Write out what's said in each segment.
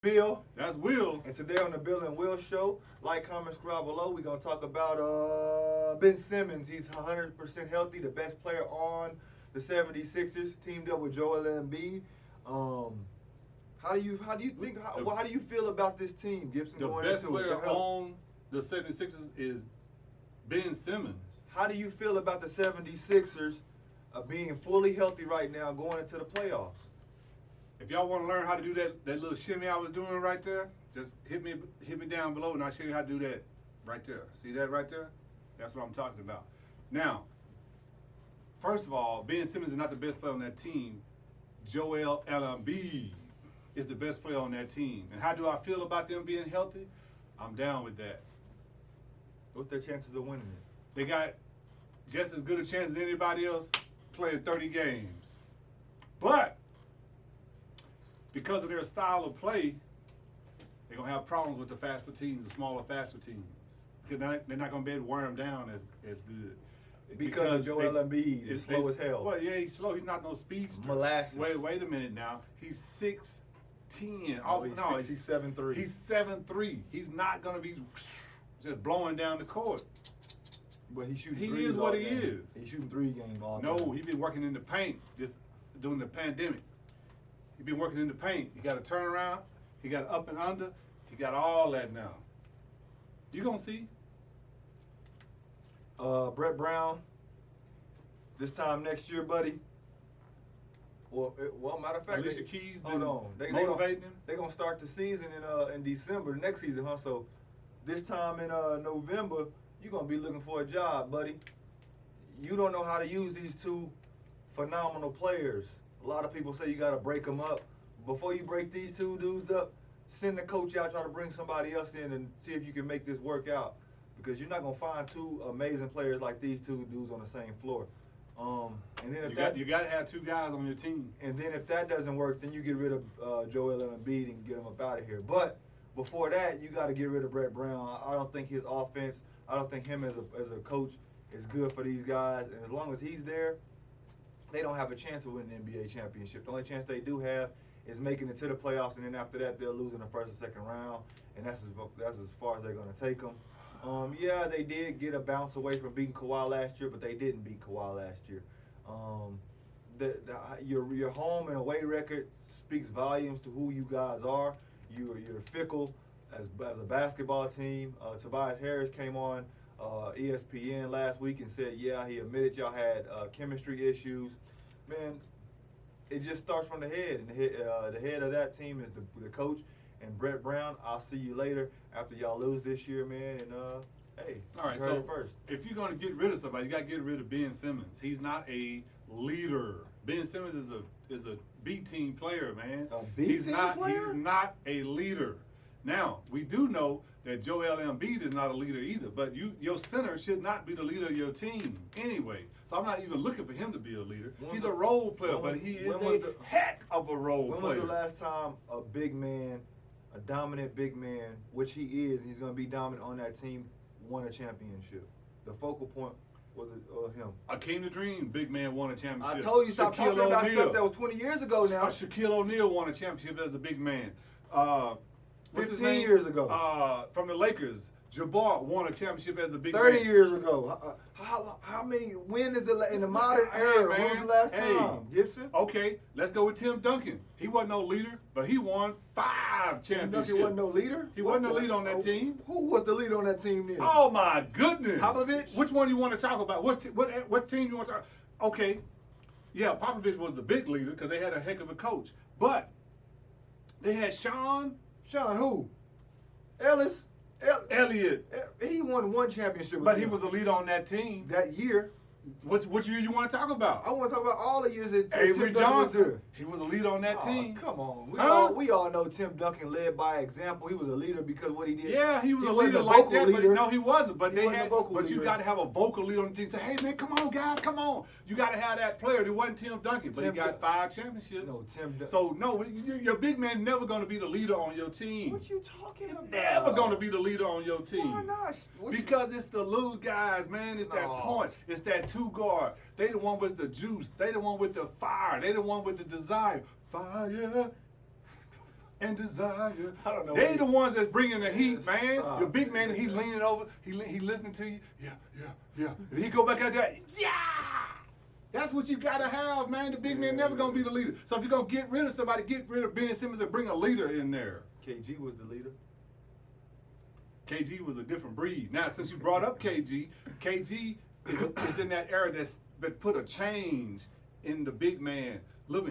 Bill. That's Will. And today on the Bill and Will Show, like, comment, subscribe below. We're going to talk about Ben Simmons. He's 100% healthy, the best player on the 76ers, teamed up with Joel Embiid. How do you feel about this team, Gibson? The going best into player it? on the 76ers is Ben Simmons. How do you feel about the 76ers being fully healthy right now going into the playoffs? If y'all want to learn how to do that little shimmy I was doing right there, just hit me down below and I'll show you how to do that right there. See that right there? That's what I'm talking about. Now, first of all, Ben Simmons is not the best player on that team. Joel Embiid is the best player on that team. And how do I feel about them being healthy? I'm down with that. What's their chances of winning it? They got just as good a chance as anybody else playing 30 games. But because of their style of play, they're going to have problems with the faster teams, the smaller, faster teams. Because they're not going to be able to wear them down as good. Because Joel Embiid is slow as hell. Well, yeah, he's slow. He's not no speedster. Molasses. Wait a minute now. He's 6'10". He's 7'3". He's 7'3". He's not going to be just blowing down the court. But he's shooting He threes is what all he game. is. He's shooting three game all No, game. he's been working in the paint just during the pandemic. He's been working in the paint. He got a turnaround. He got up and under. He got all that now. You gonna see? Brett Brown. This time next year, buddy. Well, matter of fact, Alicia Keys been They motivating him. They're gonna start the season in December, next season, huh? So this time in November, you're gonna be looking for a job, buddy. You don't know how to use these two phenomenal players. A lot of people say you gotta break them up. Before you break these two dudes up, send the coach out, try to bring somebody else in and see if you can make this work out. Because you're not gonna find two amazing players like these two dudes on the same floor. And then if You got to have two guys on your team. And then if that doesn't work, then you get rid of Joel Embiid and get him up out of here. But before that, you got to get rid of Brett Brown. I don't think his offense, I don't think him as a coach is good for these guys. And as long as he's there, they don't have a chance of winning the NBA championship. The only chance they do have is making it to the playoffs, and then after that, they'll lose in the first or second round, and that's as far as they're going to take them. Yeah, they did get a bounce away from beating Kawhi last year, but they didn't beat Kawhi last year. Your home and away record speaks volumes to who you guys are. You're fickle as a basketball team. Tobias Harris came on ESPN last week and said, yeah, he admitted y'all had chemistry issues. Man, it just starts from the head, and the head of that team is the coach. And Brett Brown, I'll see you later after y'all lose this year, man. And hey, all right. So first, if you're going to get rid of somebody, you got to get rid of Ben Simmons. He's not a leader. Ben Simmons is a B team player, man. A B team player? He's not a leader. Now we do know that Joel Embiid is not a leader either. But your center should not be the leader of your team anyway. So I'm not even looking for him to be a leader. He's a role player, but he is a heck of a role player. When was the last time a big man, a dominant big man, which he is, and he's going to be dominant on that team, won a championship? The focal point was him. I came to dream. Big man won a championship. I told you stop talking about stuff that was 20 years ago now. Shaquille O'Neal won a championship as a big man. 15 years ago. From the Lakers, Jabbar won a championship as a big 30 man. years ago. How many? When is in the modern era? When was the last time? Gibson? Okay, let's go with Tim Duncan. He wasn't no leader, but he won 5 championships. Tim Duncan wasn't no leader? He wasn't the leader on that team. Who was the leader on that team then? Oh my goodness. Popovich? Which one do you want to talk about? What team you want to talk about? Okay, yeah, Popovich was the big leader because they had a heck of a coach. But they had Sean who? Elliott. He won one championship. But he was the leader on that team. That year. Which year you want to talk about? I want to talk about all the years that Avery Tim Duncan was Johnson. there. He was a leader on that team. Come on. We Huh? all know Tim Duncan led by example. He was a leader because what he did. Yeah, he was a wasn't leader like that, leader. but no, he wasn't. But He wasn't a vocal you leader. got to have a vocal leader on the team. Say, hey man, come on guys, come on. You got to have that player. It wasn't Tim Duncan, but he got 5 championships. No, Tim Duncan. So no, your big man never going to be the leader on your team. What you talking about? Never going to be the leader on your team. Why not? Because it's the loose guys, man. It's that point. It's that 2 guard. They the one with the juice. They the one with the fire. They the one with the desire. Fire. and desire. I don't know. They the ones that's bringing the heat, man. Stop. The big man, he leaning over, he listening to you. Yeah. And he go back out there. Yeah. That's what you gotta have, man. The big man never gonna be the leader. So if you're gonna get rid of somebody, get rid of Ben Simmons and bring a leader in there. KG was the leader. KG was a different breed. Now, since you brought up KG is in that era that put a change in the big man. Look,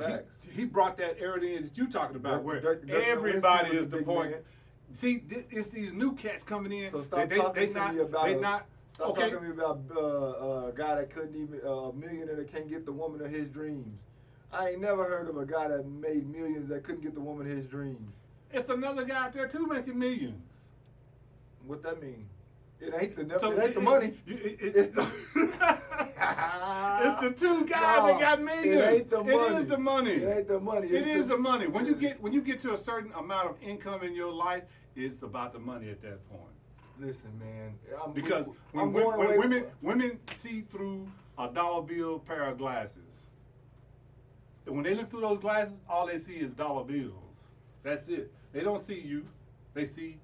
he brought that era in that you talking about, where everybody is the point. Man. See, it's these new cats coming in. So stop talking to me about Stop talking to me about a guy that couldn't even, a millionaire that can't get the woman of his dreams. I ain't never heard of a guy that made millions that couldn't get the woman of his dreams. It's another guy out there too making millions. What that mean? It ain't the money. It's the it's the two guys that got millions. It ain't the money. It is the money. It ain't the money. It is the money. When you get to a certain amount of income in your life, it's about the money at that point. Listen, man. Because when women see through a dollar bill pair of glasses, and when they look through those glasses, all they see is dollar bills. That's it. They don't see you. They see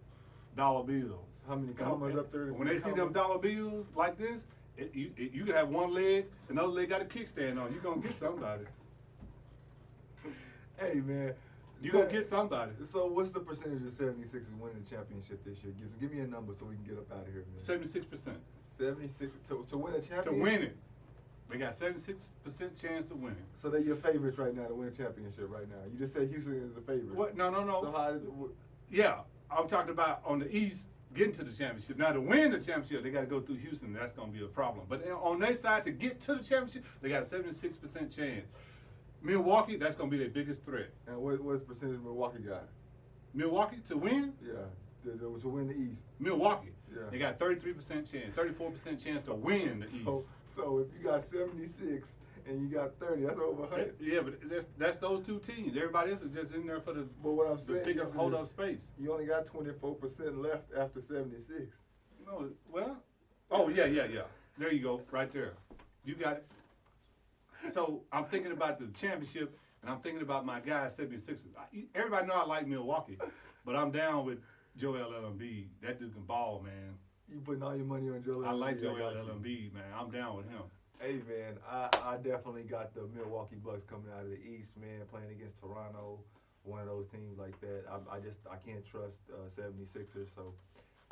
dollar bills. How many commas up there? When they see them dollar bills like this, you can have one leg, another leg got a kickstand on. You're going to get somebody. Hey, man. You're going to get somebody. So what's the percentage of 76ers winning the championship this year? Give me a number so we can get up out of here, man. 76%. 76 to win a championship? To win it. They got 76% chance to win it. So they're your favorites right now to win a championship right now. You just said Houston is the favorite. What? No. So how yeah, I'm talking about on the East getting to the championship. Now to win the championship, they got to go through Houston. That's going to be a problem. But on their side, to get to the championship, they got a 76% chance. Milwaukee, that's going to be their biggest threat. And what's the percentage Milwaukee got? Milwaukee to win? Yeah, to win the East. Milwaukee. Yeah. They got 33% chance, 34% chance to win the East. So if you got 76 and you got 30, that's over 100. Yeah, but that's those two teams. Everybody else is just in there for the. But what I'm saying pick up, hold up space. You only got 24% left after 76. No, well, oh yeah. There you go, right there. You got it. So I'm thinking about the championship, and I'm thinking about my guy 76ers. Everybody know I like Milwaukee, but I'm down with Joel Embiid. That dude can ball, man. You putting all your money on Joel Embiid? I like Joel Embiid, man. I'm down with him. Hey, man, I definitely got the Milwaukee Bucks coming out of the East, man, playing against Toronto, one of those teams like that. I can't trust 76ers, so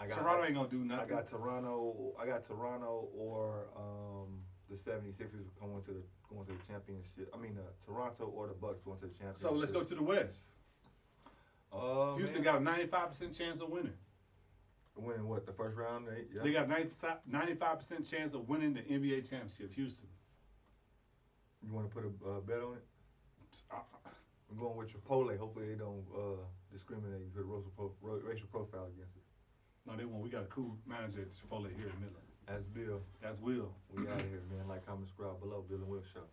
Toronto ain't gonna do nothing. I got Toronto or the 76ers going to the championship. I mean, Toronto or the Bucks going to the championship. So let's go to the West. Houston got a 95% chance of winning. Winning what, the first round? Yeah. They got 95% chance of winning the NBA championship. Houston. You want to put a bet on it? I'm going with Chipotle. Hopefully they don't discriminate and put racial profile against it. No, they won't. We got a cool manager at Chipotle here in Midland. That's Bill. That's Will. We out of here, man. Like, comment, subscribe below. Bill and Will Show.